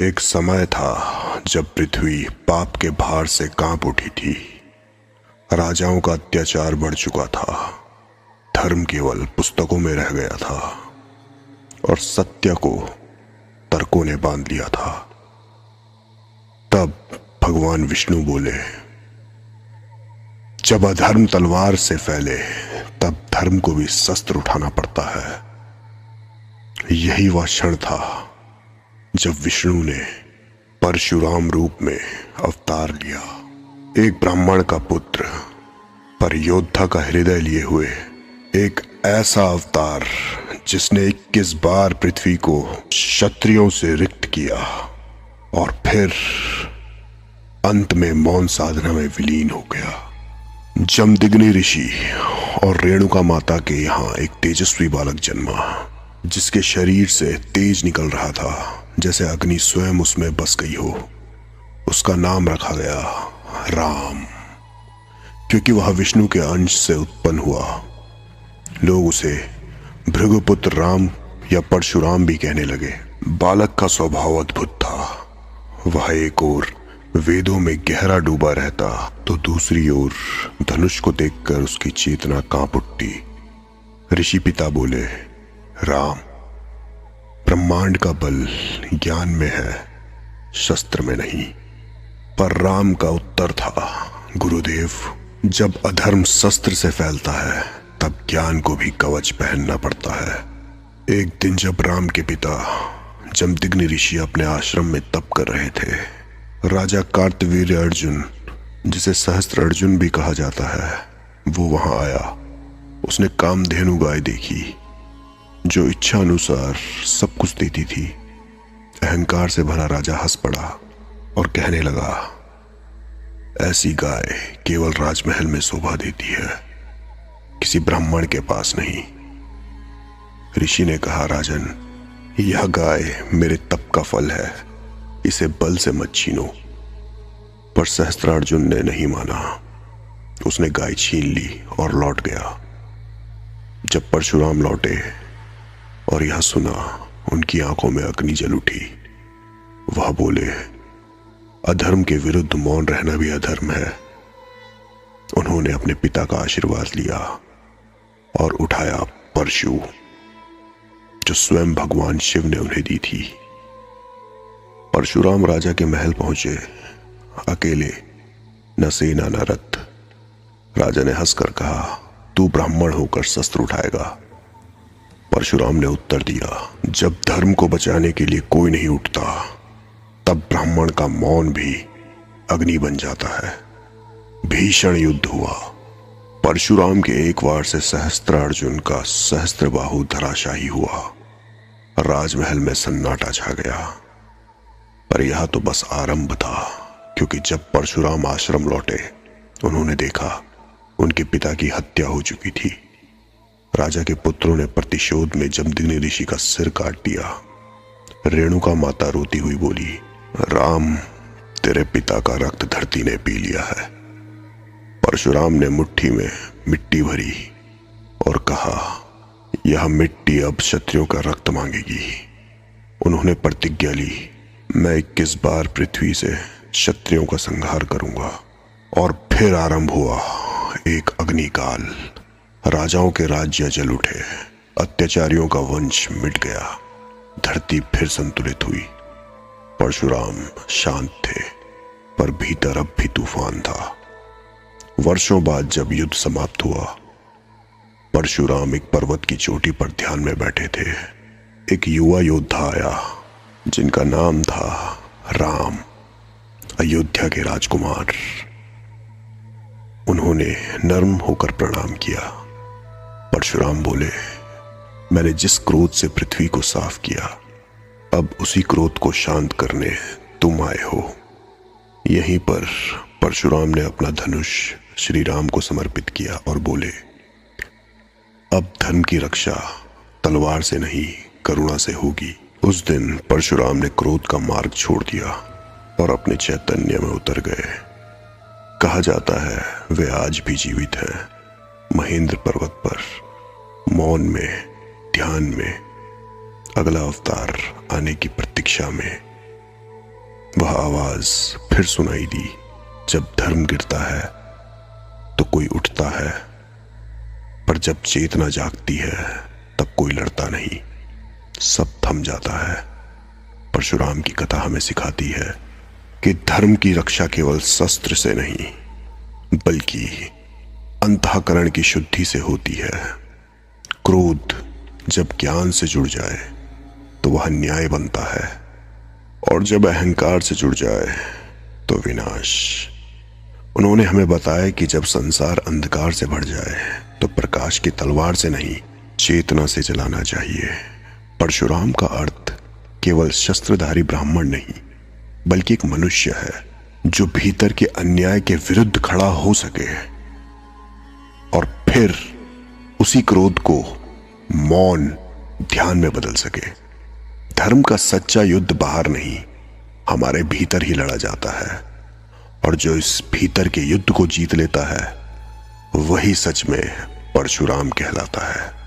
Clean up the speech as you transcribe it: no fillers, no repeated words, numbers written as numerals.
एक समय था जब पृथ्वी पाप के भार से कांप उठी थी। राजाओं का अत्याचार बढ़ चुका था। धर्म केवल पुस्तकों में रह गया था और सत्य को तर्कों ने बांध लिया था। तब भगवान विष्णु बोले, जब अधर्म तलवार से फैले तब धर्म को भी शस्त्र उठाना पड़ता है। यही वह क्षण था जब विष्णु ने परशुराम रूप में अवतार लिया। एक ब्राह्मण का पुत्र पर योद्धा का हृदय लिए हुए एक ऐसा अवतार जिसने 21 बार पृथ्वी को क्षत्रियों से रिक्त किया और फिर अंत में मौन साधना में विलीन हो गया। जमदग्नि ऋषि और रेणुका माता के यहाँ एक तेजस्वी बालक जन्मा, जिसके शरीर से तेज निकल रहा था जैसे अग्नि स्वयं उसमें बस गई हो। उसका नाम रखा गया राम, क्योंकि वह विष्णु के अंश से उत्पन्न हुआ। लोग उसे भृगुपुत्र राम या परशुराम भी कहने लगे। बालक का स्वभाव अद्भुत था। वह एक ओर वेदों में गहरा डूबा रहता तो दूसरी ओर धनुष को देखकर उसकी चेतना कांप उठती। ऋषि पिता बोले, राम, ब्रह्मांड का बल ज्ञान में है, शस्त्र में नहीं। पर राम का उत्तर था, गुरुदेव, जब अधर्म शस्त्र से फैलता है तब ज्ञान को भी कवच पहनना पड़ता है। एक दिन जब राम के पिता जमदग्नि ऋषि अपने आश्रम में तप कर रहे थे, राजा कार्तवीर्य अर्जुन, जिसे सहस्त्र अर्जुन भी कहा जाता है, वो वहां आया। उसने कामधेनु गाय देखी जो इच्छा अनुसार सब कुछ देती थी। अहंकार से भरा राजा हंस पड़ा और कहने लगा, ऐसी गाय केवल राजमहल में शोभा देती है, किसी ब्राह्मण के पास नहीं। ऋषि ने कहा, राजन, यह गाय मेरे तप का फल है, इसे बल से मत छीनो। पर सहस्त्रार्जुन ने नहीं माना। उसने गाय छीन ली और लौट गया। जब परशुराम लौटे और यह सुना, उनकी आंखों में अग्नि जल उठी। वह बोले, अधर्म के विरुद्ध मौन रहना भी अधर्म है। उन्होंने अपने पिता का आशीर्वाद लिया और उठाया परशु, जो स्वयं भगवान शिव ने उन्हें दी थी। परशुराम राजा के महल पहुंचे, अकेले, न सेना न रथ। राजा ने हंसकर कहा, तू ब्राह्मण होकर शस्त्र उठाएगा? परशुराम ने उत्तर दिया, जब धर्म को बचाने के लिए कोई नहीं उठता तब ब्राह्मण का मौन भी अग्नि बन जाता है। भीषण युद्ध हुआ। परशुराम के एक वार से सहस्त्रार्जुन का सहस्त्रबाहु धराशायी हुआ। राजमहल में सन्नाटा छा गया। पर यह तो बस आरंभ था, क्योंकि जब परशुराम आश्रम लौटे, उन्होंने देखा उनके पिता की हत्या हो चुकी थी। राजा के पुत्रों ने प्रतिशोध में जमदग्नि ऋषि का सिर काट दिया। रेणुका माता रोती हुई बोली, राम, तेरे पिता का रक्त धरती ने पी लिया है। परशुराम ने मुट्ठी में मिट्टी भरी और कहा, यह मिट्टी अब क्षत्रियों का रक्त मांगेगी। उन्होंने प्रतिज्ञा ली, मैं 21 बार पृथ्वी से क्षत्रियों का संहार करूंगा। और फिर आरंभ हुआ एक अग्निकाल। राजाओं के राज्य जल उठे, अत्याचारियों का वंश मिट गया, धरती फिर संतुलित हुई। परशुराम शांत थे, पर भीतर अब भी तूफान था। वर्षों बाद जब युद्ध समाप्त हुआ, परशुराम एक पर्वत की चोटी पर ध्यान में बैठे थे। एक युवा योद्धा आया जिनका नाम था राम, अयोध्या के राजकुमार। उन्होंने नर्म होकर प्रणाम किया। परशुराम बोले, मैंने जिस क्रोध से पृथ्वी को साफ किया, अब उसी क्रोध को शांत करने तुम आए हो। यहीं पर परशुराम ने अपना धनुष श्री राम को समर्पित किया और बोले, अब धर्म की रक्षा तलवार से नहीं, करुणा से होगी। उस दिन परशुराम ने क्रोध का मार्ग छोड़ दिया और अपने चैतन्य में उतर गए। कहा जाता है वे आज भी जीवित हैं, महेंद्र पर्वत पर, मौन में, ध्यान में, अगला अवतार आने की प्रतीक्षा में। वह आवाज फिर सुनाई दी, जब धर्म गिरता है तो कोई उठता है, पर जब चेतना जागती है तब कोई लड़ता नहीं, सब थम जाता है। परशुराम की कथा हमें सिखाती है कि धर्म की रक्षा केवल शस्त्र से नहीं, बल्कि अंतःकरण की शुद्धि से होती है। क्रोध जब ज्ञान से जुड़ जाए तो वह न्याय बनता है, और जब अहंकार से जुड़ जाए तो विनाश। उन्होंने हमें बताया कि जब संसार अंधकार से भर जाए तो प्रकाश की तलवार से नहीं, चेतना से जलाना चाहिए। परशुराम का अर्थ केवल शस्त्रधारी ब्राह्मण नहीं, बल्कि एक मनुष्य है जो भीतर के अन्याय के विरुद्ध खड़ा हो सके और फिर उसी क्रोध को मौन ध्यान में बदल सके। धर्म का सच्चा युद्ध बाहर नहीं, हमारे भीतर ही लड़ा जाता है, और जो इस भीतर के युद्ध को जीत लेता है वही सच में परशुराम कहलाता है।